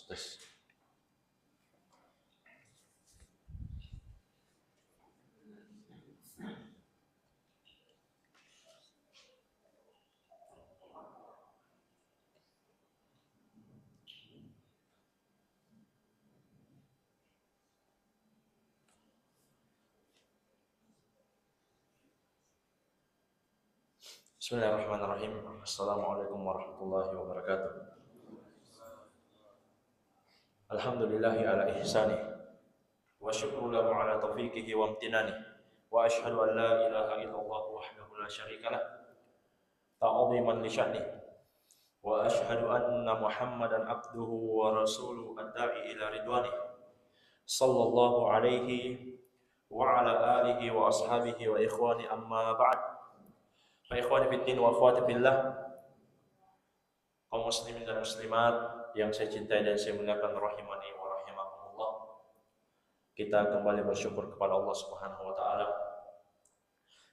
Tes. Bismillahirrahmanirrahim. Assalamualaikum warahmatullahi wabarakatuh. Alhamdulillahi ala ihsanih wa syukru lahu ala taufiqihi wa amtinani wa ashhadu an la ilaha illallah wahdahu la syarika lah ta'dhiman li sya'nih wa ashhadu anna Muhammadan abduhu wa rasuluhu ad-da'i ila ridwanih sallallahu alaihi wa ala alihi wa ashabihi wa ikhwani amma ba'd. Fa ikhwani fid din wa akhwati fillah, kaum muslimin dan muslimat yang saya cintai dan saya muliakan rahimani wa rahimakumullah. Kita kembali bersyukur kepada Allah Subhanahu wa taala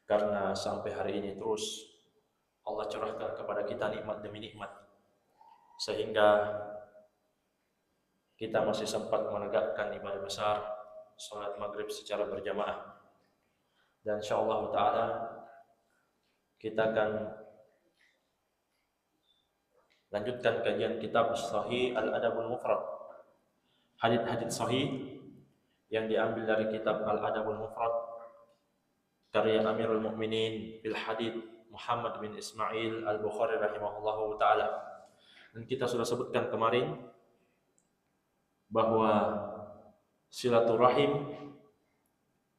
karena sampai hari ini terus Allah curahkan kepada kita nikmat demi nikmat sehingga kita masih sempat menegakkan ibadah besar salat maghrib secara berjamaah. Dan insyaallah taala kita akan lanjutkan kajian kitab Sahih Al-Adabul Mufrad, hadits-hadits sahih yang diambil dari kitab Al-Adabul Mufrad karya Amirul Mukminin bil Hadits Muhammad bin Ismail Al-Bukhari rahimahullahu taala. Dan kita sudah sebutkan kemarin bahwa silaturahim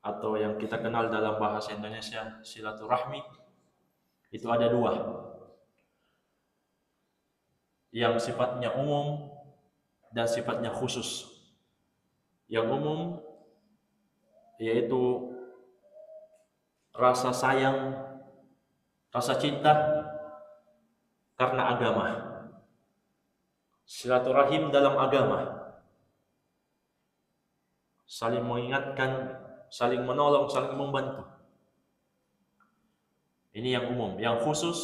atau yang kita kenal dalam bahasa Indonesia silaturahmi itu ada dua, yang sifatnya umum dan sifatnya khusus. Yang umum yaitu rasa sayang, rasa cinta karena agama. Silaturahim dalam agama, saling mengingatkan, saling menolong, saling membantu. Ini yang umum. Yang khusus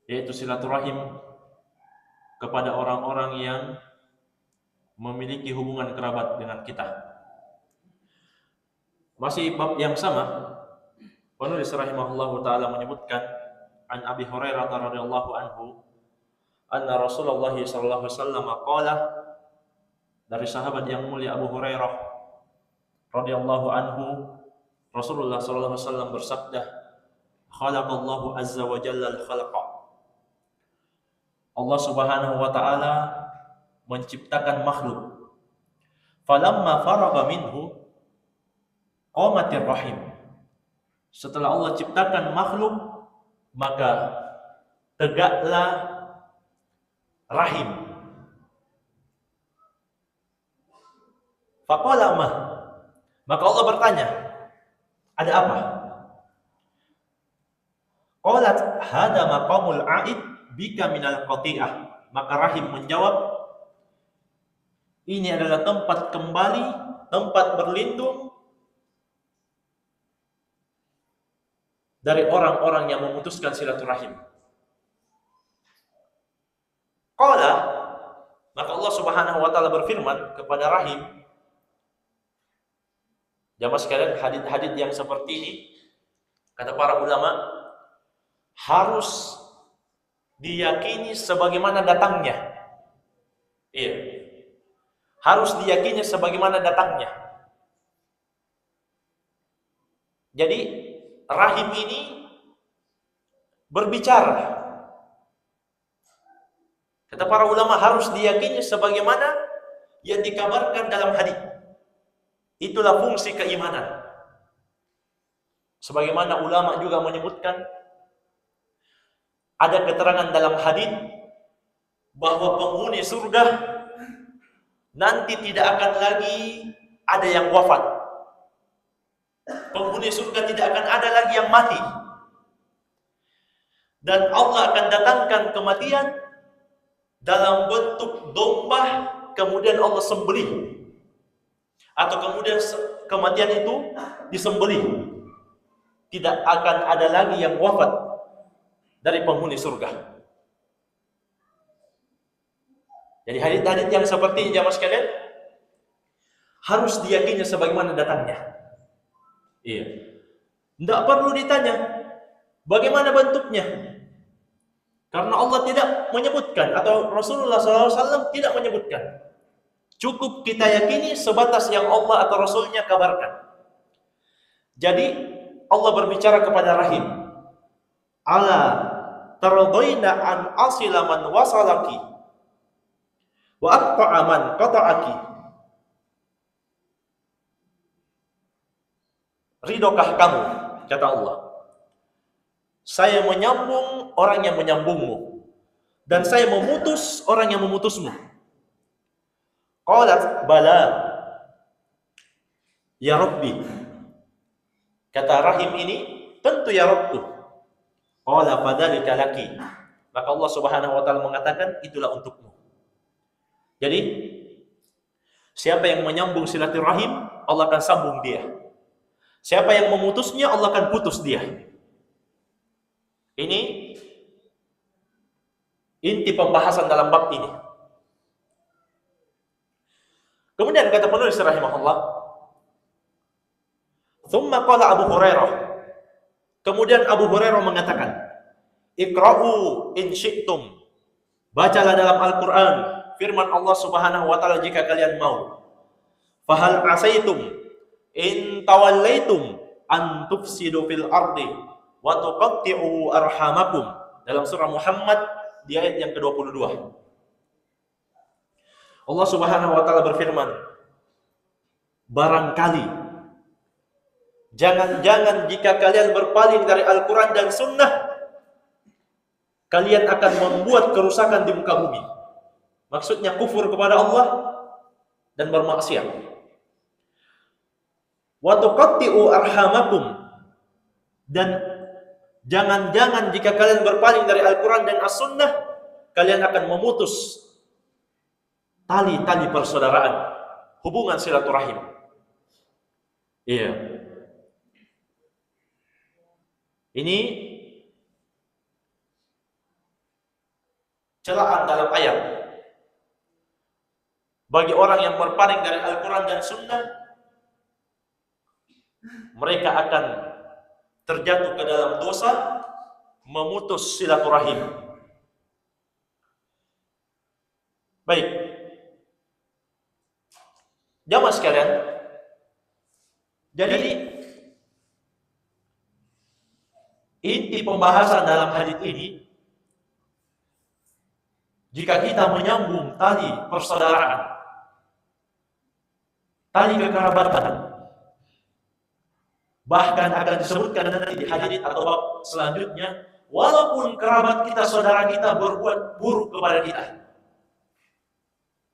yaitu silaturahim kepada orang-orang yang memiliki hubungan kerabat dengan kita. Masih bab yang sama, penulis rahimahullahu taala menyebutkan an Abi Hurairah radhiyallahu anhu anna Rasulullah sallallahu alaihi wasallam qala, dari sahabat yang mulia Abu Hurairah radhiyallahu anhu, Rasulullah sallallahu alaihi wasallam bersabda, khalaqallahu azza wa jalla al-khalaqa. Allah Subhanahu wa taala menciptakan makhluk. Falamma faragha minhu qamatir rahim. Setelah Allah ciptakan makhluk, maka tegaklah rahim. Faqala ma, maka Allah bertanya, ada apa? Qalat hada maqamul a'id bika minal qati'ah. Maka rahim menjawab, ini adalah tempat kembali, tempat berlindung dari orang-orang yang memutuskan silaturahim. Qala, maka Allah Subhanahu wa taala berfirman kepada rahim. Jamaah sekalian, hadits-hadits yang seperti ini, kata para ulama, harus diyakini sebagaimana datangnya. Iya. Harus diyakini sebagaimana datangnya. Jadi, rahim ini berbicara. Kata para ulama, harus diyakini sebagaimana yang dikabarkan dalam hadits. Itulah fungsi keimanan. Sebagaimana ulama juga menyebutkan, ada keterangan dalam hadis bahwa penghuni surga nanti tidak akan lagi ada yang wafat. Penghuni surga tidak akan ada lagi yang mati. Dan Allah akan datangkan kematian dalam bentuk domba, kemudian Allah sembelih. Atau kemudian kematian itu disembelih. Tidak akan ada lagi yang wafat dari penghuni surga. Jadi hadits-hadits yang seperti ini jamaah sekalian harus diyakini sebagaimana datangnya. Iya. Tidak perlu ditanya bagaimana bentuknya. Karena Allah tidak menyebutkan atau Rasulullah SAW tidak menyebutkan. Cukup kita yakini sebatas yang Allah atau Rasulnya kabarkan. Jadi Allah berbicara kepada rahim. Ala tardaina an asila man wasalaki wa aqta'a man qata'aki. Ridokah kamu, kata Allah, saya menyambung orang yang menyambungmu, dan saya memutus orang yang memutusmu. Qalat bala ya Rabbi. Kata rahim ini, tentu ya Rabbku. Qala fadzalika laki. Maka Allah Subhanahu wa taala mengatakan, itulah untukmu. Jadi siapa yang menyambung silaturahim, Allah akan sambung dia. Siapa yang memutusnya, Allah akan putus dia. Ini inti pembahasan dalam bab ini. Kemudian kata penulis rahimahullah, "Tsumma qala Abu Hurairah." Kemudian Abu Hurairah mengatakan, "Iqra'u in syi'tum." Bacalah dalam Al-Qur'an firman Allah Subhanahu wa taala jika kalian mau. "Fahal asaitum in tawallaitum an tufsidu fil ardi wa tuqatti'u arhamakum." Dalam surah Muhammad di ayat yang ke-22. Allah Subhanahu wa taala berfirman, barangkali jangan-jangan jika kalian berpaling dari Al-Qur'an dan Sunnah, kalian akan membuat kerusakan di muka bumi. Maksudnya kufur kepada Allah dan bermaksiat. Wa tuqatti'u arhamakum, dan jangan-jangan jika kalian berpaling dari Al-Qur'an dan As-Sunnah, kalian akan memutus tali-tali persaudaraan, hubungan silaturahim. Iya. Ini celaan dalam ayat. Bagi orang yang berpaling dari Al-Quran dan Sunnah, mereka akan terjatuh ke dalam dosa, memutus silaturahim. Baik. Jamaah sekalian, jadi inti pembahasan dalam hadis ini, jika kita menyambung tali persaudaraan, tali kekerabatan, bahkan akan disebutkan nanti di hadis atau bab selanjutnya, walaupun kerabat kita, saudara kita berbuat buruk kepada kita.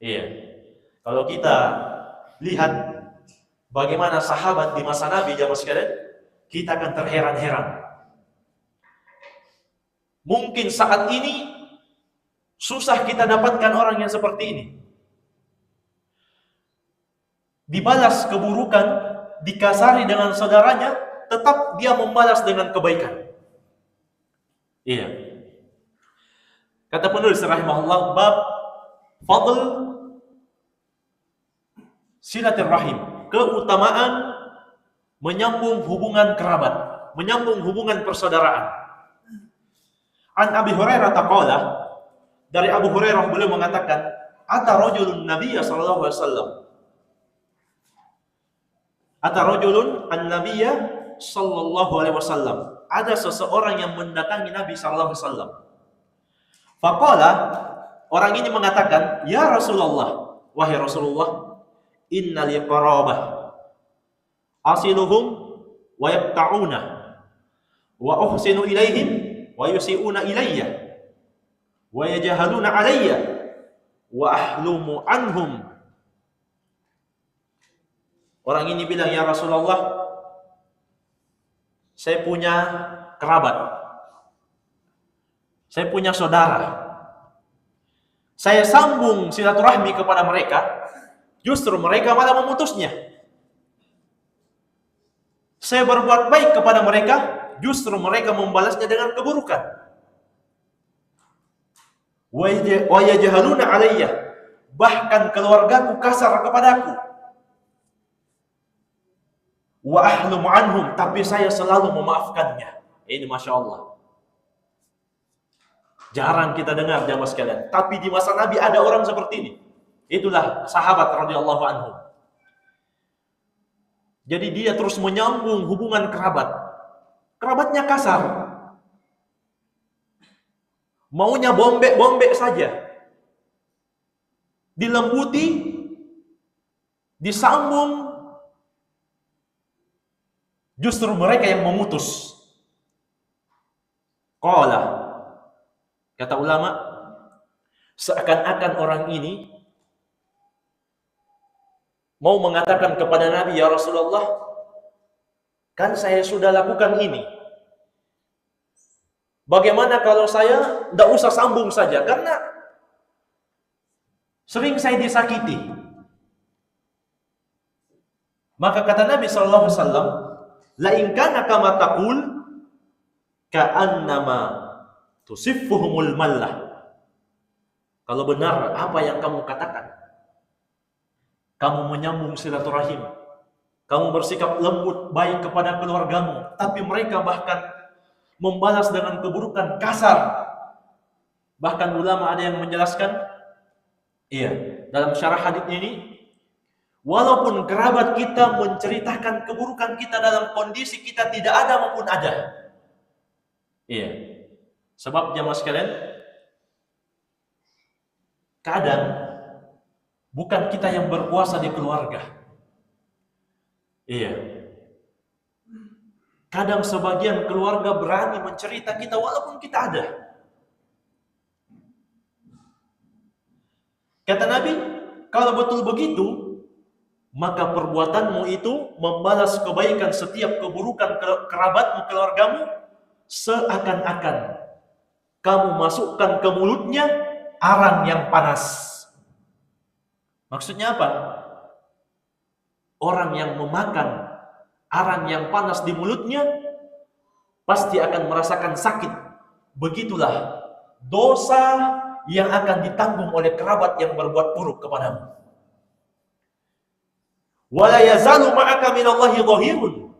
Iya. Kalau kita lihat bagaimana sahabat di masa Nabi jamaah sekalian, kita akan terheran-heran. Mungkin saat ini susah kita dapatkan orang yang seperti ini. Dibalas keburukan, dikasari dengan saudaranya, tetap dia membalas dengan kebaikan. Iya. Kata penulis rahimahullah, bab fadl silaturahim, keutamaan menyambung hubungan kerabat, menyambung hubungan persaudaraan. An Abi Hurairah taqala, dari Abu Hurairah beliau mengatakan, ata rajulun nabiyya sallallahu alaihi wasallam. Ata rajulun an-nabiyya sallallahu alaihi wasallam. Ada seseorang yang mendatangi Nabi sallallahu alaihi wasallam. Faqala, orang ini mengatakan, "Ya Rasulullah, wahai Rasulullah, inna li qarabah asiluhum wa yaqta'una wa uhsinu ilaihim wa yusi'una ilayya wa yajhaluna alayya wa ahlumu anhum." Orang ini bilang, "Ya Rasulullah, saya punya kerabat, saya punya saudara, saya sambung silaturahmi kepada mereka, justru mereka malah memutusnya. Saya berbuat baik kepada mereka, justru mereka membalasnya dengan keburukan. Wa yajhaluna alayya, bahkan keluargaku kasar kepadaku. Wa ahlum anhum, tapi saya selalu memaafkannya. Ini Masya Allah. Jarang kita dengar jamaah sekalian. Tapi di masa Nabi ada orang seperti ini. Itulah sahabat radhiyallahu anhum. Jadi dia terus menyambung hubungan kerabat. Kerabatnya kasar. Maunya bombek-bombek saja. Dilembuti, disambung, justru mereka yang memutus. Qala, kata ulama, seakan-akan orang ini mau mengatakan kepada Nabi, ya Rasulullah, kan saya sudah lakukan ini. Bagaimana kalau saya tidak usah sambung saja? Karena sering saya disakiti. Maka kata Nabi SAW, la in kana kama taqul ka'annama tusiffuhumul mallah. Kalau benar apa yang kamu katakan, kamu menyambung silaturahim, kamu bersikap lembut baik kepada keluargamu, tapi mereka bahkan membalas dengan keburukan kasar. Bahkan ulama ada yang menjelaskan, dalam syarah hadits ini, walaupun kerabat kita menceritakan keburukan kita dalam kondisi kita tidak ada maupun ada. Sebab jamaah sekalian, kadang bukan kita yang berkuasa di keluarga. Kadang sebagian keluarga berani mencerita kita walaupun kita ada. Kata Nabi, kalau betul begitu, maka perbuatanmu itu membalas kebaikan setiap keburukan kerabatmu, keluargamu, seakan-akan kamu masukkan ke mulutnya arang yang panas. Maksudnya apa? Orang yang memakan arang yang panas di mulutnya pasti akan merasakan sakit. Begitulah dosa yang akan ditanggung oleh kerabat yang berbuat buruk kepadamu. Wala yazalu ma'aka minallahi dhahirun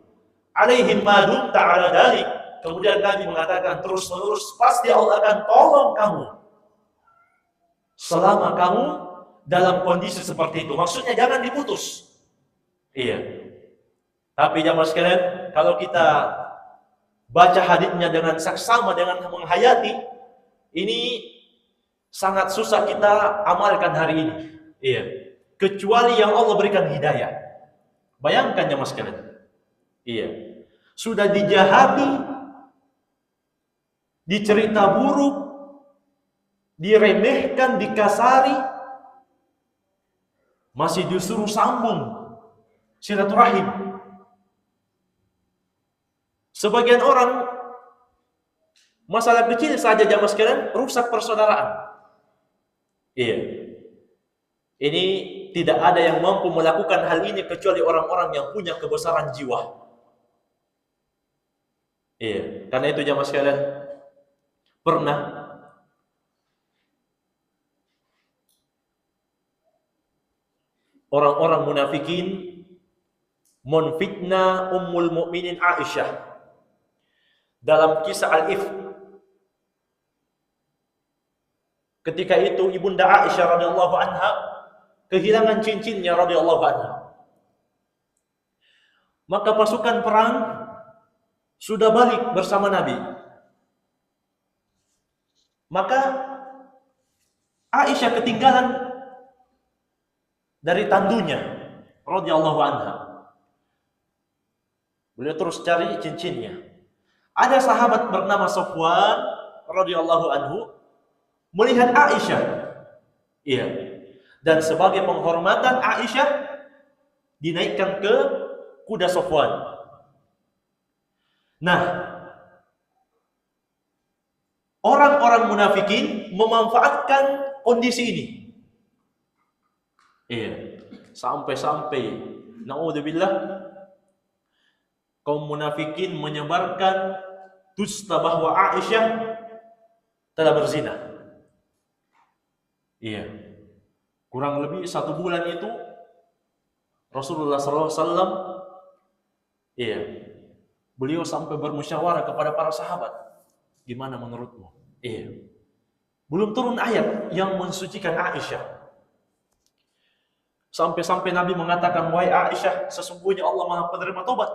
alaihim ma dumta 'ala dzalik. Kemudian Nabi mengatakan terus-menerus pasti Allah akan tolong kamu selama kamu dalam kondisi seperti itu. Maksudnya jangan diputus. Tapi jamaah sekalian, kalau kita baca haditsnya dengan saksama, dengan menghayati, ini sangat susah kita amalkan hari ini. Kecuali yang Allah berikan hidayah. Bayangkan jamaah sekalian. Sudah dijahati, dicerita buruk, diremehkan, dikasari, masih disuruh sambung silaturahim. Sebagian orang masalah kecil saja jamaah sekalian rusak persaudaraan. Ini tidak ada yang mampu melakukan hal ini kecuali orang-orang yang punya kebesaran jiwa. Karena itu jamaah sekalian, pernah orang-orang munafikin menfitnah Ummul Mukminin Aisyah dalam kisah Al-Ifk. Ketika itu Ibunda Aisyah radhiyallahu anha kehilangan cincinnya radhiyallahu anha. Maka pasukan perang sudah balik bersama Nabi. Maka Aisyah ketinggalan dari tandunya radhiyallahu anha. Beliau terus cari cincinnya. Ada sahabat bernama Safwan radhiyallahu anhu melihat Aisyah. Dan sebagai penghormatan Aisyah dinaikkan ke kuda Safwan. Nah, orang-orang munafikin memanfaatkan kondisi ini. Sampai-sampai naudzubillah kaum munafikin menyebarkan dusta bahwa Aisyah telah berzina. Kurang lebih 1 bulan itu Rasulullah SAW, iya, beliau sampai bermusyawarah kepada para sahabat. Gimana menurutmu? Iya. Belum turun ayat yang mensucikan Aisyah. Sampai-sampai Nabi mengatakan, wahai Aisyah, sesungguhnya Allah Maha Penerima Taubat.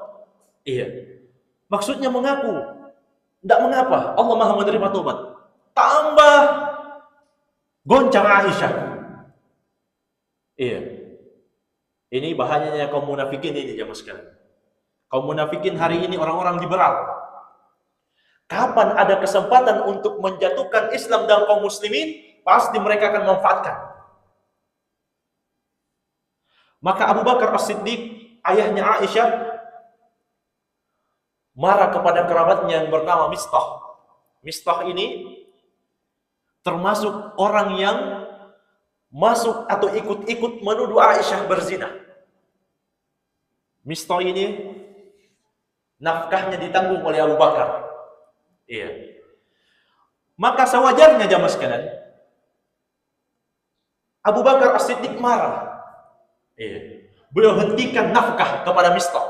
Iya. Maksudnya mengaku. Tidak mengapa, Allah Maha Menerima Taubat. Tambah goncang Aisyah. Iya. Ini bahayanya kaum munafikin ini jamaah sekalian. Kaum munafikin hari ini orang-orang liberal. Kapan ada kesempatan untuk menjatuhkan Islam dan kaum muslimin, pasti mereka akan memanfaatkan. Maka Abu Bakar As-Siddiq, ayahnya Aisyah, marah kepada kerabatnya yang bernama Mistah. Mistah ini termasuk orang yang masuk atau ikut-ikut menuduh Aisyah berzina. Mistah ini nafkahnya ditanggung oleh Abu Bakar. Iya. Maka sewajarnya jamaah sekalian, Abu Bakar As-Siddiq marah. Iya. Beliau hentikan nafkah kepada Mistah.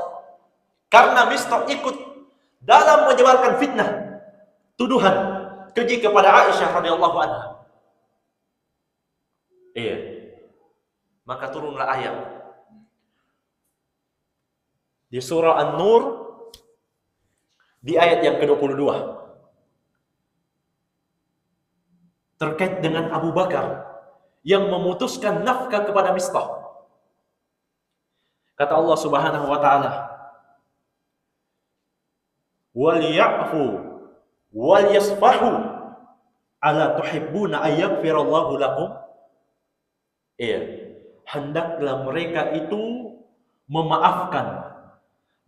Karena Mistah ikut dalam menyebarkan fitnah, tuduhan keji kepada Aisyah radhiyallahu anha. Iya. Maka turunlah ayat di surah An-Nur di ayat yang ke-22 terkait dengan Abu Bakar yang memutuskan nafkah kepada Mistah. Kata Allah Subhanahu wa taala, "Wal ya'fu wal yasfahu ala tuhibbuna ay yaghfirallahu lakum?" Iya, hendaklah mereka itu memaafkan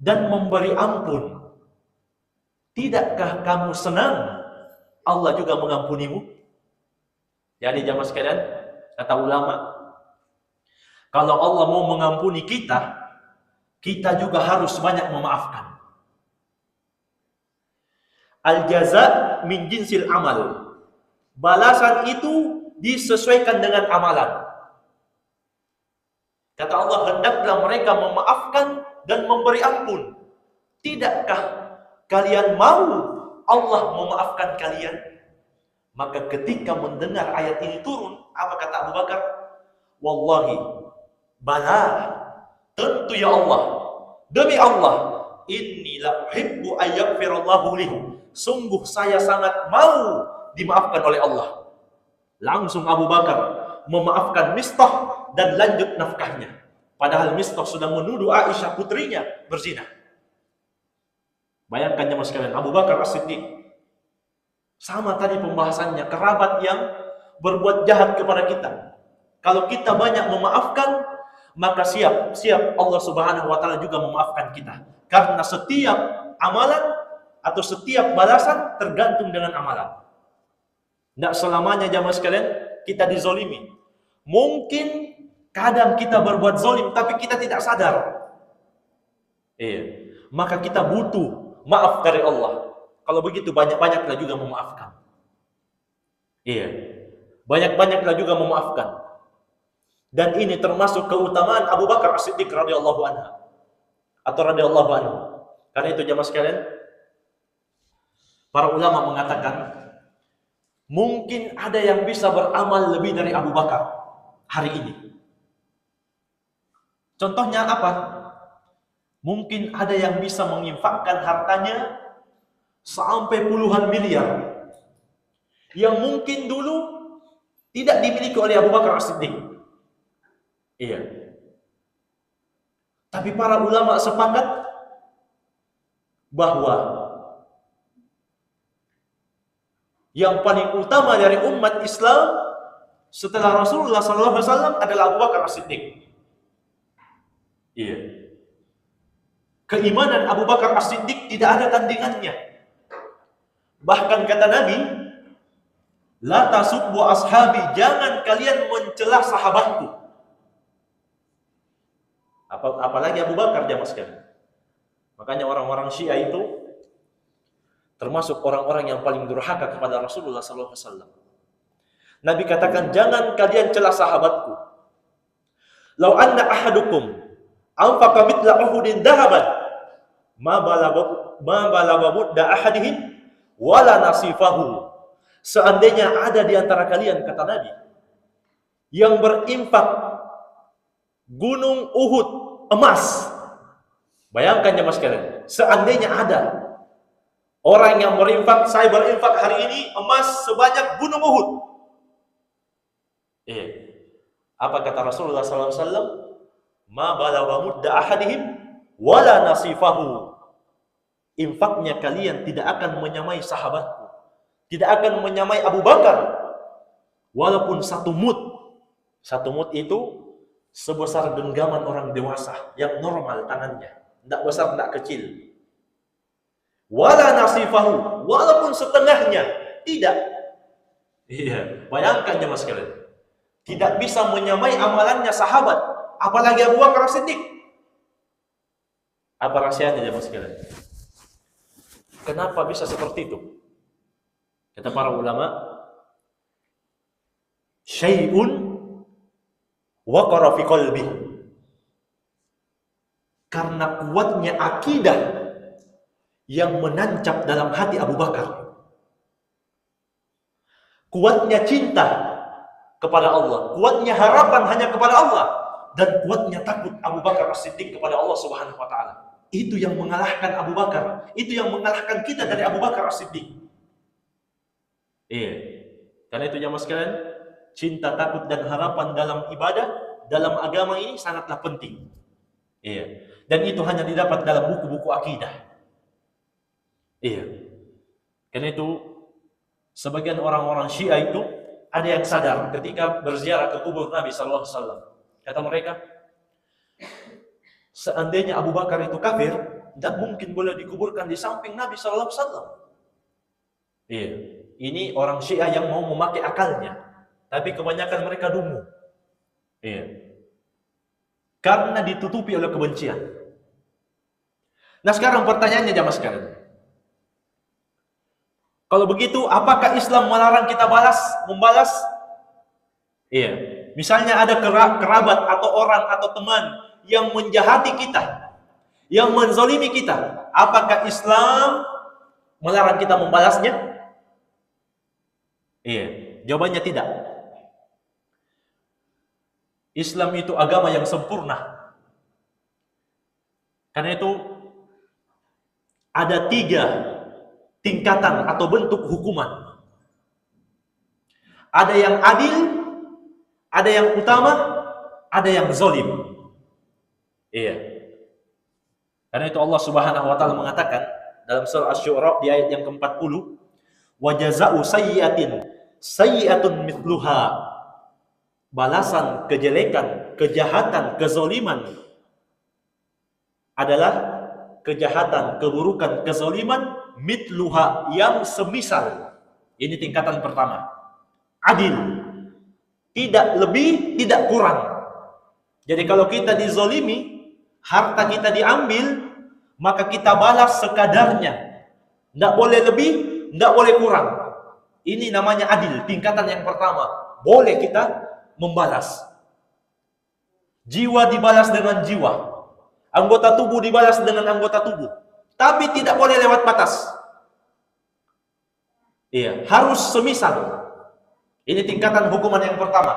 dan memberi ampun. Tidakkah kamu senang Allah juga mengampunimu? Jadi jamaah sekalian, kata ulama, kalau Allah mau mengampuni kita, kita juga harus banyak memaafkan. Al-jaza min jinsil amal. Balasan itu disesuaikan dengan amalan. Kata Allah, hendaklah mereka memaafkan dan memberi ampun. Tidakkah kalian mau Allah memaafkan kalian? Maka ketika mendengar ayat ini turun, apa kata Abu Bakar? Wallahi, bala, tentu ya Allah, demi Allah, inni la uhibbu ay yaghfirallahu li. Sungguh saya sangat mau dimaafkan oleh Allah. Langsung Abu Bakar memaafkan Mistah dan lanjut nafkahnya. Padahal Mistah sudah menuduh Aisyah putrinya berzina. Bayangkan jemaah sekalian, Abu Bakar As-Siddiq. Sama tadi pembahasannya, kerabat yang berbuat jahat kepada kita. Kalau kita banyak memaafkan, maka siap Allah Subhanahu wa taala juga memaafkan kita. Karena setiap amalan atau setiap balasan tergantung dengan amalan. Tidak selamanya jamaah sekalian kita dizolimi. Mungkin kadang kita berbuat zolim tapi kita tidak sadar. Iya. Maka kita butuh maaf dari Allah. Kalau begitu banyak-banyaklah juga memaafkan. Iya. Banyak-banyaklah juga memaafkan. Dan ini termasuk keutamaan Abu Bakar As-Siddiq radhiyallahu anhu atau radhiyallahu anhu. Karena itu jamaah sekalian, para ulama mengatakan mungkin ada yang bisa beramal lebih dari Abu Bakar hari ini. Contohnya apa? Mungkin ada yang bisa menginfakkan hartanya sampai puluhan miliar yang mungkin dulu tidak dimiliki oleh Abu Bakar As-Siddiq. Iya. Tapi para ulama sepakat bahwa yang paling utama dari umat Islam setelah Rasulullah SAW adalah Abu Bakar As-Siddiq. Iya. Keimanan Abu Bakar As-Siddiq tidak ada tandingannya. Bahkan kata Nabi, la tasubbu ashabi, jangan kalian mencela sahabatku. Apalagi Abu Bakar jamaah sekalian. Makanya orang-orang Syiah itu termasuk orang-orang yang paling durhaka kepada Rasulullah SAW. Nabi katakan, jangan kalian celah sahabatku. "Lau anna ahadukum anfaqa mithla Uhudin dhahaban ma balagha mudda ahadihim wala nasifahu." Seandainya ada di antara kalian, kata Nabi, yang berinfak gunung Uhud emas. Bayangkan ya mas kalian, seandainya ada orang yang berinfak, saya berinfak hari ini emas sebanyak gunung Uhud. Apa kata Rasulullah SAW? "Ma balagha mudda ahadihim wala nasifahu." Infaknya kalian tidak akan menyamai sahabatku, tidak akan menyamai Abu Bakar, walaupun satu mud. Satu mud itu sebesar genggaman orang dewasa yang normal tangannya, tidak besar, tidak kecil. Wala nasifahu, walaupun setengahnya, tidak. Bayangkan ya mas kalian, tidak bisa menyamai amalannya sahabat, apalagi Abu Bakar Siddiq. Apa rahasianya ya mas kalian? Kenapa bisa seperti itu? Kata para ulama, syai'un waqara fi qalbi. Karena kuatnya akidah yang menancap dalam hati Abu Bakar. Kuatnya cinta kepada Allah, kuatnya harapan hanya kepada Allah, dan kuatnya takut Abu Bakar As-Siddiq kepada Allah Subhanahu wa taala. Itu yang mengalahkan Abu Bakar, itu yang mengalahkan kita dari Abu Bakar As-Siddiq. Karena itu jamaah sekalian, cinta, takut dan harapan dalam ibadah, dalam agama ini sangatlah penting. Dan itu hanya didapat dalam buku-buku akidah. Karena itu sebagian orang-orang Syiah itu ada yang sadar ketika berziarah ke kubur Nabi sallallahu alaihi wasallam. Kata mereka, seandainya Abu Bakar itu kafir, tidak mungkin boleh dikuburkan di samping Nabi sallallahu alaihi wasallam. Ini orang Syiah yang mau memakai akalnya, tapi kebanyakan mereka dungu. Karena ditutupi oleh kebencian. Nah sekarang pertanyaannya jamaah sekalian, kalau begitu apakah Islam melarang kita membalas? Misalnya ada kerabat atau orang atau teman yang menjahati kita, yang menzalimi kita, apakah Islam melarang kita membalasnya? Jawabannya tidak. Islam itu agama yang sempurna. Karena itu ada 3 tingkatan atau bentuk hukuman. Ada yang adil, ada yang utama, ada yang zalim. Karena itu Allah Subhanahu wa taala mengatakan dalam surah Asy-Syu'ara di ayat yang ke-40, "Wa jazaa'u sayyi'atun mithluha." Balasan kejelekan, kejahatan, kezaliman adalah kejahatan, keburukan, kezaliman mithluha, yang semisal. Ini tingkatan pertama. Adil. Tidak lebih, tidak kurang. Jadi kalau kita dizalimi, harta kita diambil, maka kita balas sekadarnya. Tidak boleh lebih, tidak boleh kurang. Ini namanya adil, tingkatan yang pertama. Boleh kita membalas. Jiwa dibalas dengan jiwa. Anggota tubuh dibalas dengan anggota tubuh. Tapi tidak boleh lewat batas. Harus semisal. Ini tingkatan hukuman yang pertama.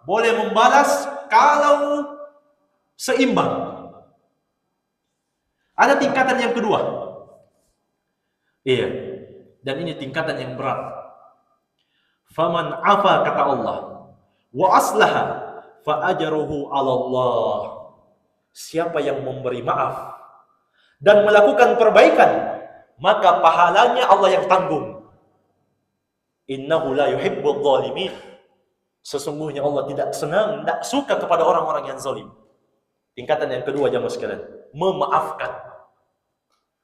Boleh membalas kalau seimbang. Ada tingkatan yang kedua. Dan ini tingkatan yang berat. Faman afa, kata Allah, wa aslaha fa ajruhu 'ala Allah. Siapa yang memberi maaf dan melakukan perbaikan, maka pahalanya Allah yang tanggung. Innahu la yuhibbudz zalimin. Sesungguhnya Allah tidak senang, tidak suka kepada orang-orang yang zalim. Tingkatan yang kedua jamaah sekalian, memaafkan,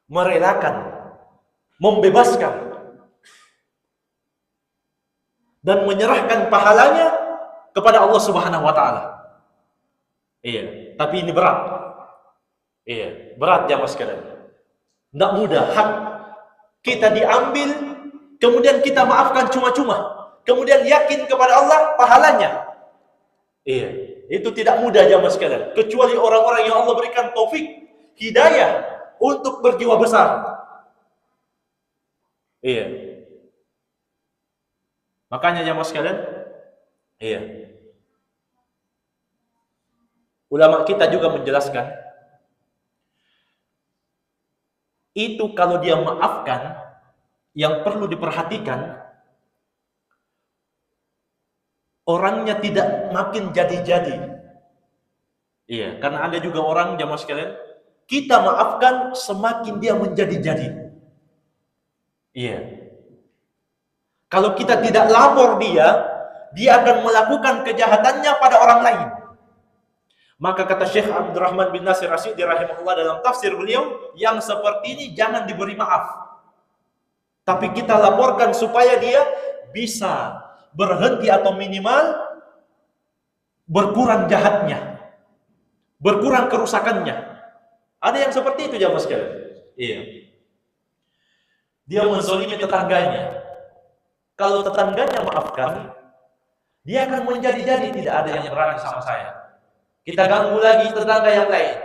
merelakan, membebaskan, dan menyerahkan pahalanya kepada Allah Subhanahu wa taala. Tapi ini berat. Berat jamaah sekalian. Tidak mudah. Hak kita diambil, kemudian kita maafkan cuma-cuma, kemudian yakin kepada Allah pahalanya. Itu tidak mudah jamaah sekalian, kecuali orang-orang yang Allah berikan taufik, hidayah untuk berjiwa besar. Iya. Makanya jamaah sekalian, iya. Ulama kita juga menjelaskan, itu kalau dia maafkan, yang perlu diperhatikan, orangnya tidak makin jadi-jadi. Iya, karena ada juga orang jamaah sekalian, kita maafkan semakin dia menjadi-jadi. Iya. Kalau kita tidak lapor dia akan melakukan kejahatannya pada orang lain. Maka kata Syekh Abdurrahman bin Nasir Rasyidi rahimahullah dalam tafsir beliau, yang seperti ini jangan diberi maaf. Tapi kita laporkan supaya dia bisa berhenti atau minimal berkurang jahatnya, berkurang kerusakannya. Ada yang seperti itu jamaah sekalian. Iya. Dia menzalimi tetangganya. Kalau tetangganya maafkan, dia akan menjadi-jadi, tidak ada yang berani sama saya. Kita ganggu lagi tetangga yang lain.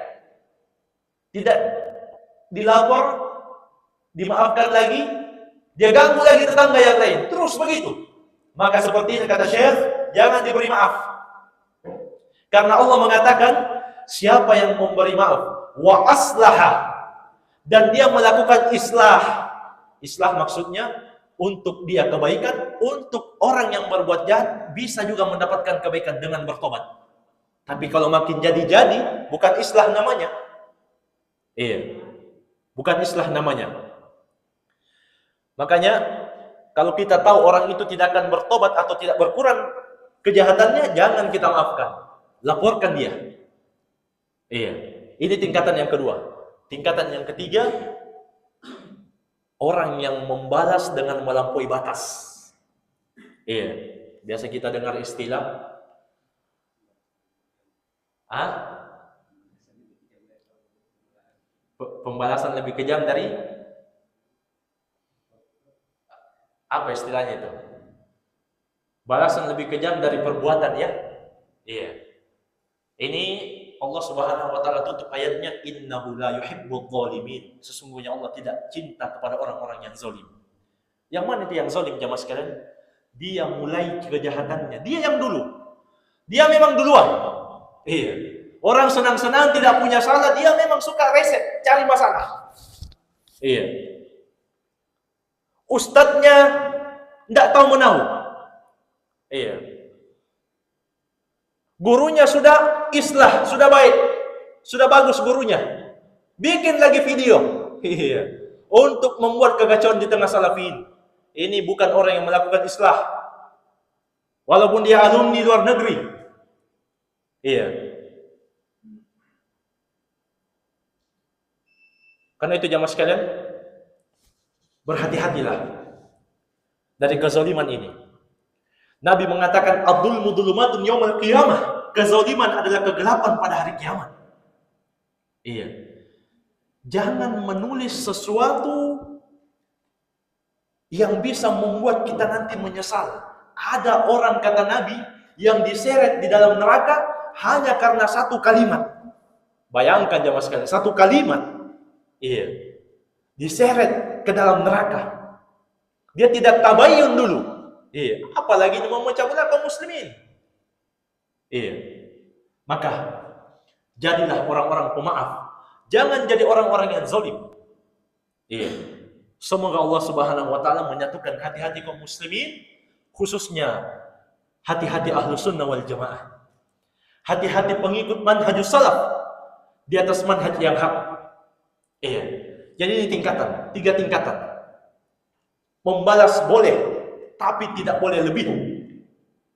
Tidak dilapor, dimaafkan lagi, dia ganggu lagi tetangga yang lain. Terus begitu. Maka seperti ini kata Syekh, jangan diberi maaf. Karena Allah mengatakan, siapa yang memberi maaf, wa aslaha, dan dia melakukan islah. Islah maksudnya untuk dia kebaikan, untuk orang yang berbuat jahat bisa juga mendapatkan kebaikan dengan bertobat. Tapi kalau makin jadi-jadi, bukan islah namanya. Iya, bukan islah namanya. Makanya, kalau kita tahu orang itu tidak akan bertobat atau tidak berkurang kejahatannya, jangan kita maafkan. Laporkan dia. Iya, ini tingkatan yang kedua. Tingkatan yang ketiga, orang yang membalas dengan melampaui batas. Iya, biasa kita dengar istilah pembalasan lebih kejam dari apa istilahnya itu? Balasan lebih kejam dari perbuatan, ya? Iya. Ini Allah Subhanahu wa taala tutup ayatnya, innahu la yuhibbudz zalimin. Sesungguhnya Allah tidak cinta kepada orang-orang yang zalim. Yang mana itu yang zalim jamaah sekalian? Dia mulai kejahatannya, dia yang dulu. Dia memang duluan. Iya. Orang senang-senang tidak punya salah, dia memang suka reset, cari masalah. Iya. Ustadznya tidak tahu menahu. Iya. Gurunya sudah islah, sudah baik, sudah bagus gurunya. Bikin lagi video. Iya. Untuk membuat kekacauan di tengah salafin. Ini bukan orang yang melakukan islah. Walaupun dia alumni luar negeri. Iya. Karena itu jamaah sekalian, berhati-hatilah dari kezaliman ini. Nabi mengatakan, ad-dzulmu dzulumatun yaumil qiyamah. Kezaliman adalah kegelapan pada hari kiamat. Iya. Jangan menulis sesuatu yang bisa membuat kita nanti menyesal. Ada orang, kata Nabi, yang diseret di dalam neraka hanya karena satu kalimat. Bayangkan jamaah sekalian, satu kalimat. Iya. Diseret ke dalam neraka. Dia tidak tabayyun dulu. Iya. Apalagi memecah belah kaum muslimin. Iya. Maka jadilah orang-orang pemaaf. Jangan jadi orang-orang yang zalim. Iya. Semoga Allah Subhanahu wa taala menyatukan hati-hati kaum muslimin, khususnya hati-hati Ahlus Sunnah wal Jamaah. Hati-hati pengikut manhajus salaf di atas manhaj yang hak. Iya. Jadi ini tingkatan, 3 tingkatan. Membalas boleh, tapi tidak boleh lebih.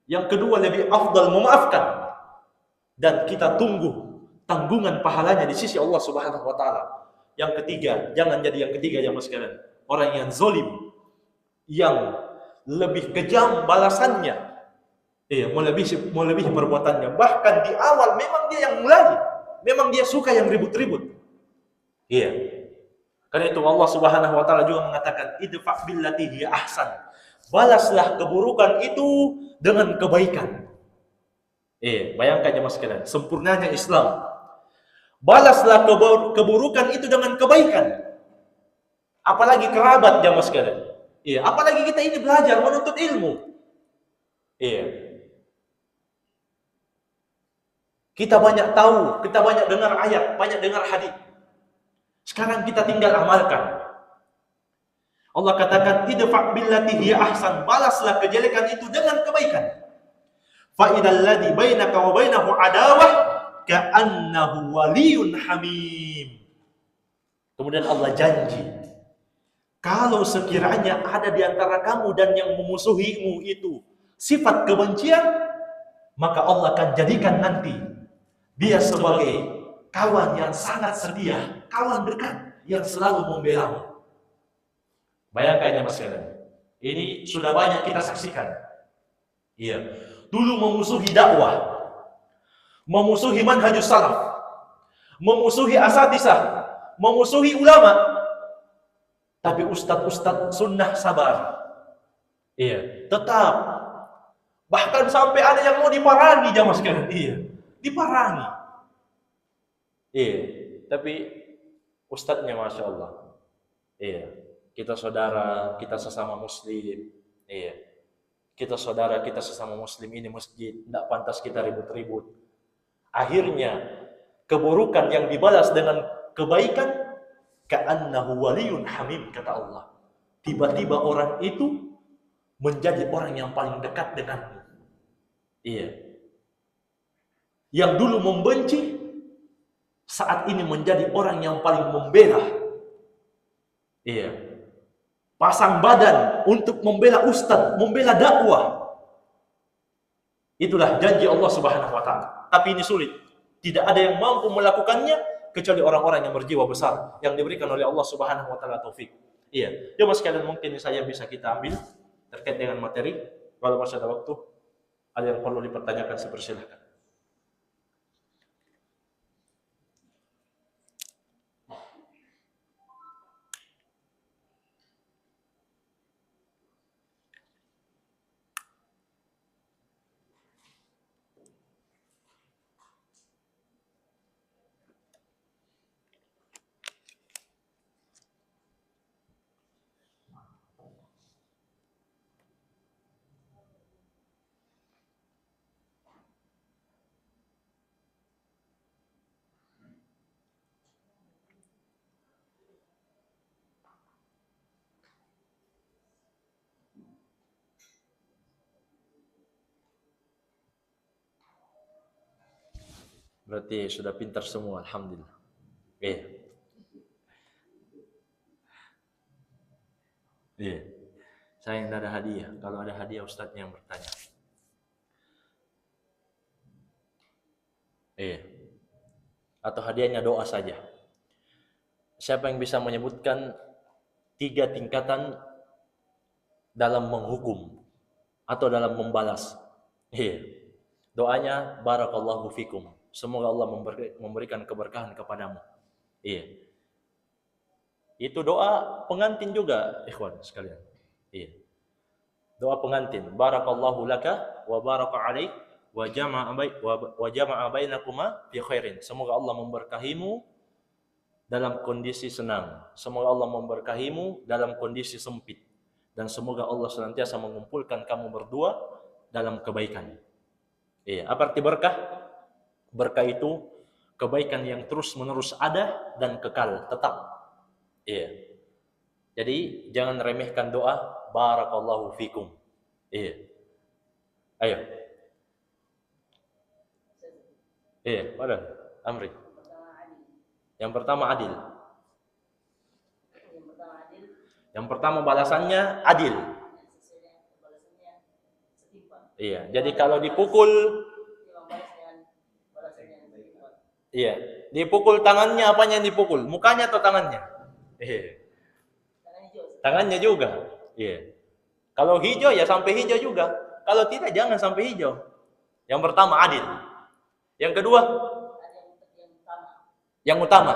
Yang kedua, lebih afdal memaafkan. Dan kita tunggu tanggungan pahalanya di sisi Allah Subhanahu wa taala. Yang ketiga, jangan jadi yang ketiga jamaah sekalian. Orang yang zalim, yang lebih kejam balasannya. Iya, melebihi perbuatannya. Bahkan di awal memang dia yang mulai. Memang dia suka yang ribut-ribut. Iya. Karena itu Allah Subhanahu wa taala juga mengatakan, idfa' billati hiya ahsan. Balaslah keburukan itu dengan kebaikan. Bayangkan jemaah sekalian, sempurnanya Islam. Balaslah keburukan itu dengan kebaikan. Apalagi kerabat jemaah sekalian. Apalagi kita ini belajar menuntut ilmu. Kita banyak tahu, kita banyak dengar ayat, banyak dengar hadis. Sekarang kita tinggal amalkan. Allah katakan, idfa' billati hiya ahsan, balaslah kejelekan itu dengan kebaikan. Fa idzal ladzi bainaka wa bainahu adawah ka'annahu waliyyun hamim. Kemudian Allah janji, kalau sekiranya ada di antara kamu dan yang memusuhimu itu sifat kebencian, maka Allah akan jadikan nanti dia sebagai kawan yang sangat setia, kawan dekat yang selalu membelamu. Bayangkan ya Mas Kalian, ini sudah banyak kita saksikan. Dulu memusuhi dakwah, memusuhi manhajus salaf, memusuhi asatizah, memusuhi ulama. Tapi ustadz sunnah sabar. Tetap. Bahkan sampai ada yang mau diparangi jamaah sekalian. Diparangi. Tapi ustadznya Masya Allah. Kita saudara, kita sesama muslim. Kita saudara, kita sesama muslim, ini masjid, tidak pantas kita ribut-ribut. Akhirnya keburukan yang dibalas dengan kebaikan, ka'annahu waliyyun hamim, kata Allah. Tiba-tiba orang itu menjadi orang yang paling dekat denganmu. Yang dulu membenci, saat ini menjadi orang yang paling membela. Pasang badan untuk membela ustadz, membela dakwah. Itulah janji Allah Subhanahu wa taala. Tapi ini sulit. Tidak ada yang mampu melakukannya kecuali orang-orang yang berjiwa besar yang diberikan oleh Allah Subhanahu wa taala taufik. Coba sekalian mungkin saya bisa kita ambil terkait dengan materi. Kalau masih ada waktu, ada yang perlu dipertanyakan, saya persilahkan. Berarti sudah pintar semua, alhamdulillah. Saya tidak ada hadiah. Kalau ada hadiah ustadznya yang bertanya. Atau hadiahnya doa saja. Siapa yang bisa menyebutkan 3 tingkatan dalam menghukum atau dalam membalas? Doanya barakallahu fikum. Semoga Allah memberikan keberkahan kepadamu. Itu doa pengantin juga, ikhwan sekalian. Doa pengantin. Barakallahu laka wa baraka alaik wa jama'a bainakuma fi khairin. Semoga Allah memberkahimu dalam kondisi senang. Semoga Allah memberkahimu dalam kondisi sempit. Dan semoga Allah senantiasa mengumpulkan kamu berdua dalam kebaikan. Apa arti berkah? Berkah itu kebaikan yang terus-menerus ada dan kekal, tetap. Jadi jangan remehkan doa barakallahu fikum. Ayo. Mana? Amri. Yang pertama adil. Yang pertama balasannya adil. Jadi kalau dipukul, dipukul tangannya, apanya yang dipukul? Mukanya atau tangannya? Tangannya juga. Kalau hijau ya sampai hijau juga. Kalau tidak jangan sampai hijau. Yang pertama adil. Yang kedua yang utama.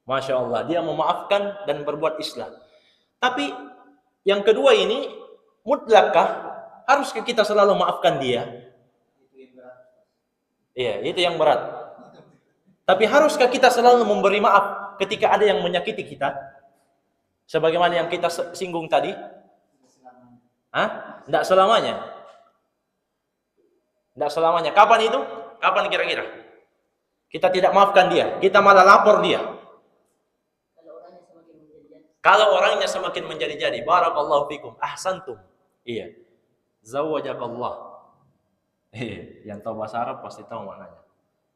Masya Allah, dia memaafkan dan berbuat islah. Tapi yang kedua ini mutlakkah Haruskah kita selalu maafkan dia? Iya, itu yang berat. Tapi haruskah kita selalu memberi maaf ketika ada yang menyakiti kita? Sebagaimana yang kita singgung tadi? Tidak selamanya. Tidak selamanya. Kapan itu? Kapan kira-kira? Kita tidak maafkan dia, kita malah lapor dia. Kalau orangnya semakin menjadi-jadi, barakallahu fikum, ahsantum. Iya. Zawajakallah. Yang tahu bahasa Arab pasti tahu maknanya.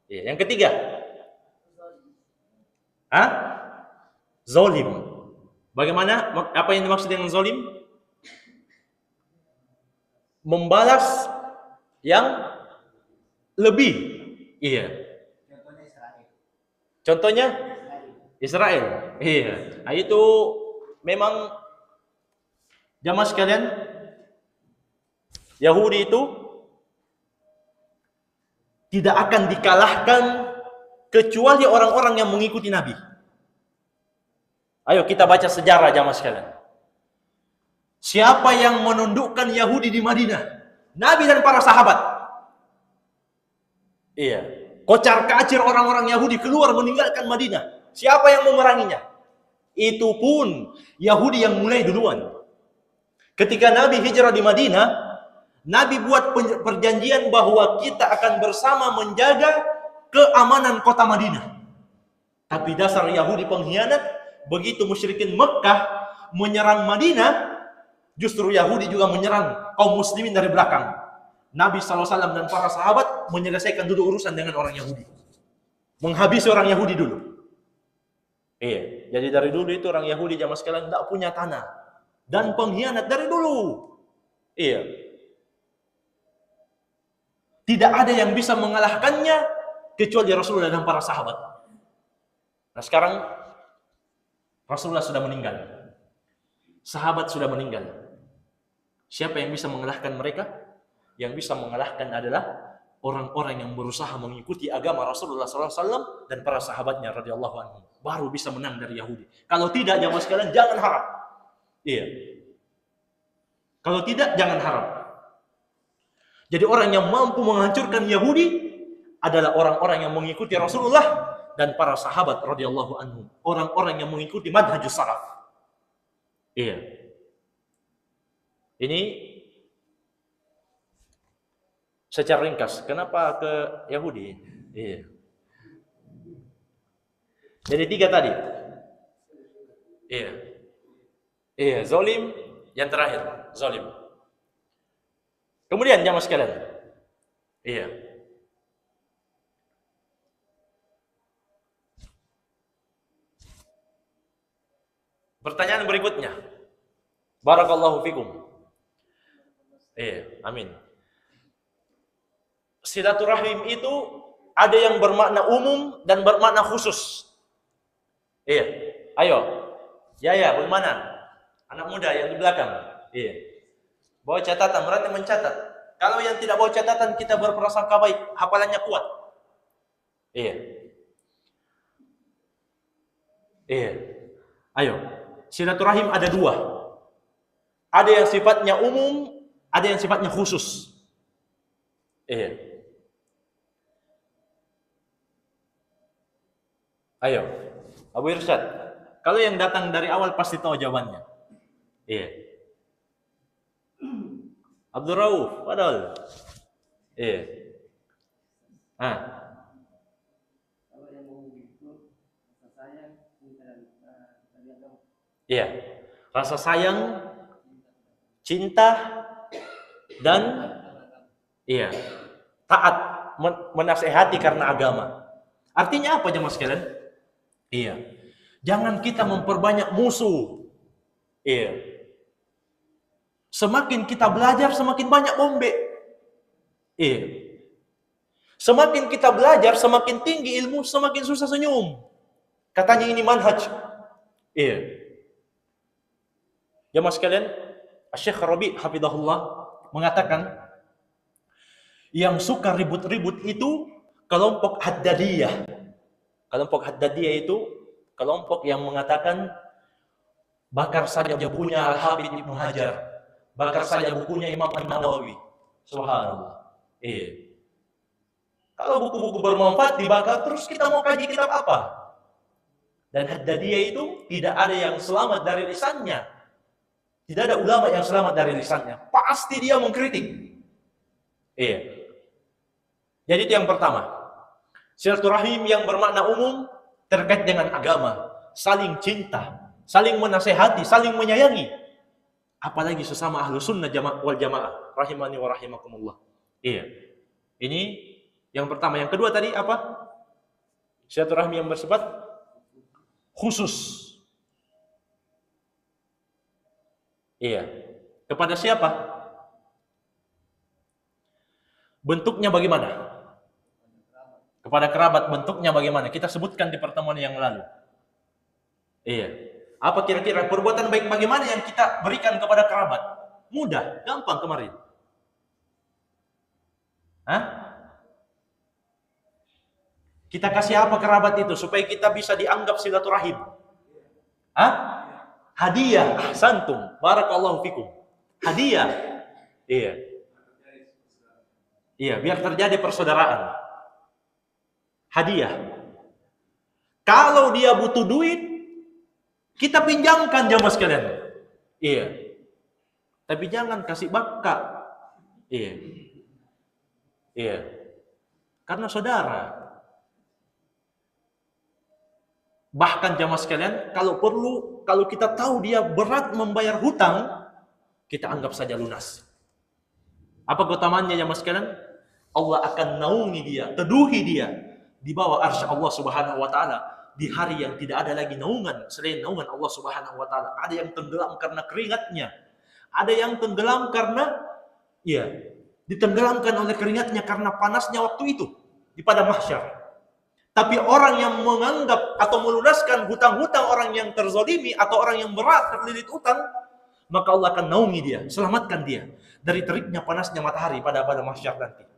Yang ketiga, zolim. Bagaimana? Apa yang dimaksud dengan zolim? Membalas yang lebih. Iya. Contohnya Israel. Iya. Nah, itu memang jamaah sekalian, Yahudi itu tidak akan dikalahkan kecuali orang-orang yang mengikuti Nabi. Ayo kita baca sejarah jamaah sekalian. Siapa yang menundukkan Yahudi di Madinah? Nabi dan para sahabat. Iya. Kocar-kacir orang-orang Yahudi keluar meninggalkan Madinah. Siapa yang memeranginya? Itu pun Yahudi yang mulai duluan. Ketika Nabi hijrah di Madinah, Nabi buat perjanjian bahwa kita akan bersama menjaga keamanan kota Madinah. Tapi dasar Yahudi pengkhianat, begitu musyrikin Mekah menyerang Madinah, justru Yahudi juga menyerang kaum muslimin dari belakang. Nabi SAW dan para sahabat menyelesaikan dulu urusan dengan orang Yahudi. Menghabisi orang Yahudi dulu. Iya, jadi dari dulu itu orang Yahudi jamaah sekalian tidak punya tanah. Dan pengkhianat dari dulu. Iya. Tidak ada yang bisa mengalahkannya kecuali Rasulullah dan para sahabat. Nah sekarang Rasulullah sudah meninggal. Sahabat sudah meninggal. Siapa yang bisa mengalahkan mereka? Yang bisa mengalahkan adalah orang-orang yang berusaha mengikuti agama Rasulullah SAW dan para sahabatnya radhiyallahu anhum. Baru bisa menang dari Yahudi. Kalau tidak, jamaah sekalian, jangan harap. Iya. Kalau tidak, jangan harap. Jadi orang yang mampu menghancurkan Yahudi adalah orang-orang yang mengikuti Rasulullah dan para sahabat radhiyallahu anhum. Orang-orang yang mengikuti manhajus salaf. Iya. Ini secara ringkas, kenapa ke Yahudi? Iya. Jadi 3 tadi. Iya. Iya, zalim yang terakhir, zalim. Kemudian jamaah sekalian. Iya. Pertanyaan berikutnya. Barakallahu fikum. Iya, amin. Silaturahim itu ada yang bermakna umum dan bermakna khusus. Iya. Ayo. Ya, bagaimana? Anak muda yang di belakang. Iya. Bawa catatan, berarti mencatat. Kalau yang tidak bawa catatan, kita berprasangka baik, hafalannya kuat. Iya. Iya. Ayo. Silaturahim ada 2. Ada yang sifatnya umum, ada yang sifatnya khusus. Iya. Ayo, Abu Irsyad. Kalau yang datang dari awal pasti tahu jawabannya. Iya. Abdul Rauf, padahal. Iya. Kalau yang mau itu rasa sayang, Iya. Rasa sayang, cinta, dan iya, taat, menasehati karena agama. Artinya apa jemaah sekalian? Iya. Jangan kita memperbanyak musuh. Iya. Semakin kita belajar, semakin banyak ombe. Iya. Semakin kita belajar, semakin tinggi ilmu, semakin susah senyum. Katanya ini manhaj. Iya. Jemaah sekalian, Syekh Rabi hafizahullah mengatakan yang suka ribut-ribut itu kelompok Haddadiyah. Kelompok Haddadiyah itu kelompok yang mengatakan bakar saja bukunya Al-Hafidh Ibnu Hajar, Bakar saja bukunya Imam An-Nawawi. Subhanallah. Iya. Kalau buku-buku bermanfaat dibakar, terus kita mau kaji kitab apa? Dan Haddadiyah itu tidak ada yang selamat dari lisannya. Tidak ada ulama yang selamat dari lisannya. Pasti dia mengkritik. Iya. Jadi itu yang pertama. Silaturahim yang bermakna umum terkait dengan agama, saling cinta, saling menasehati, saling menyayangi. Apalagi sesama ahlu sunnah wal jamaah. Rahimani wa rahimakumullah. Iya. Ini yang pertama. Yang kedua tadi apa? Silaturahim yang bersifat khusus. Iya. Kepada siapa? Bentuknya bagaimana? Kepada kerabat bentuknya bagaimana? Kita sebutkan di pertemuan yang lalu. Iya. Apa kira-kira perbuatan baik bagaimana yang kita berikan kepada kerabat? Mudah, gampang kemarin. Hah? Kita kasih apa kerabat itu supaya kita bisa dianggap silaturahim? Hah? Hadiah. Ahsantum. Barakallahu fikum. Hadiah. Iya. Iya, biar terjadi persaudaraan. Hadiah. Kalau dia butuh duit, kita pinjamkan jamaah sekalian. Iya. Tapi jangan kasih baka. Iya. Iya. Karena saudara. Bahkan jamaah sekalian, kalau perlu, kalau kita tahu dia berat membayar hutang, kita anggap saja lunas. Apa keutamaannya jamaah sekalian? Allah akan naungi dia, teduhi dia di bawah arsy Allah Subhanahu wa taala di hari yang tidak ada lagi naungan selain naungan Allah Subhanahu wa taala. Ada yang tenggelam karena keringatnya. Ada yang tenggelam karena ditenggelamkan oleh keringatnya karena panasnya waktu itu di padang mahsyar. Tapi orang yang menganggap atau melunaskan hutang-hutang orang yang terzalimi atau orang yang berat terlilit utang, maka Allah akan naungi dia, selamatkan dia dari teriknya panasnya matahari pada mahsyar nanti.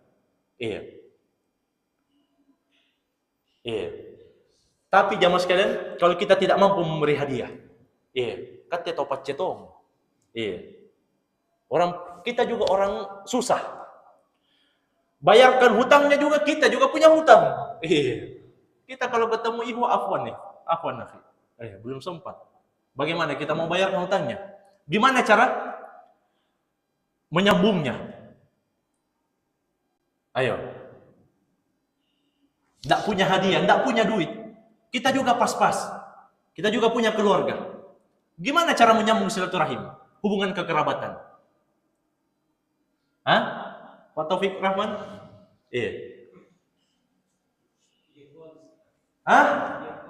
Iya. Iya. Tapi jamaah sekalian, kalau kita tidak mampu memberi hadiah, kata topat cetong. Orang kita juga orang susah. Bayarkan hutangnya juga, kita juga punya hutang. Kita kalau ketemu ibu afwan akhi. Belum sempat. Bagaimana kita mau bayar hutangnya? Gimana cara menyambungnya? Ayo. Tidak punya hadiah, tidak punya duit. Kita juga pas-pas. Kita juga punya keluarga. Gimana cara menyambung silaturahim? Hubungan kekerabatan. Hah? Pak Taufik Rahman? Iya. Hah?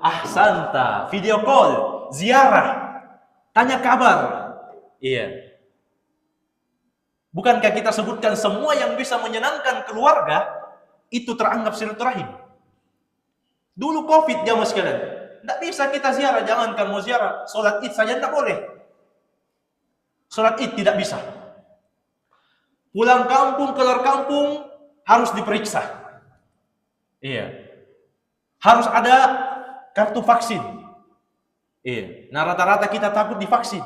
Ahsanta. Video call, ziarah, tanya kabar. Iya. Bukankah kita sebutkan semua yang bisa menyenangkan keluarga itu teranggap silaturahim? Dulu Covid jamaah sekalian, tidak bisa kita ziarah, jangankan mau ziarah, sholat Id saja tidak boleh. Sholat Id tidak bisa. Pulang kampung, keluar kampung harus diperiksa. Iya. Harus ada kartu vaksin. Iya. Nah rata-rata kita takut divaksin.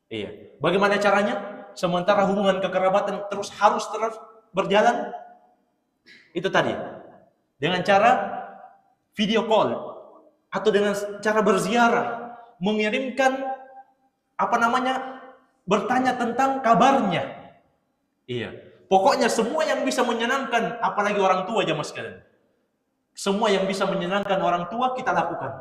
Iya. Bagaimana caranya? Sementara hubungan kekerabatan harus terus berjalan. Itu tadi. Dengan cara video call atau dengan cara berziarah, mengirimkan bertanya tentang kabarnya. Iya. Pokoknya semua yang bisa menyenangkan, apalagi orang tua jamaah sekalian. Semua yang bisa menyenangkan orang tua kita lakukan.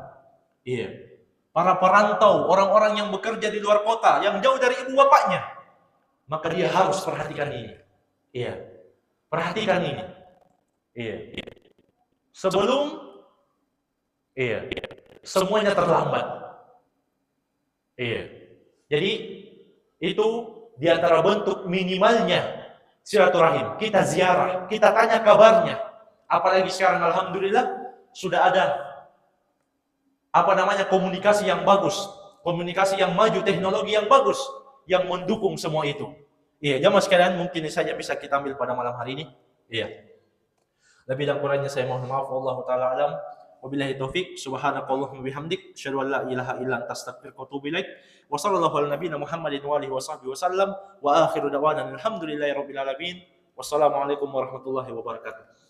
Iya. Para perantau, orang-orang yang bekerja di luar kota, yang jauh dari ibu bapaknya, maka dia harus perhatikan ini. Iya. Perhatikan ini. Iya. Sebelum semuanya terlambat. Iya. Jadi itu di antara bentuk minimalnya silaturahim. Kita ziarah, kita tanya kabarnya. Apalagi sekarang alhamdulillah sudah ada komunikasi yang bagus, komunikasi yang maju, teknologi yang bagus yang mendukung semua itu. Iya, jamaah sekalian, mungkin ini saja bisa kita ambil pada malam hari ini. Iya. Lebih dan kurangnya saya mohon maaf, wallahu taala alam. Wabillahi taufik. Subhanakallahumma bihamdik, asyhadu an la ilaha illa anta astaghfiruka wa atubu ilaik. Wa sallallahu ala nabiyyina Muhammadin wa alihi wa sahbihi wasallam. Wa akhiru da'wana alhamdulillahi rabbil alamin. Wassalamualaikum warahmatullahi wabarakatuh.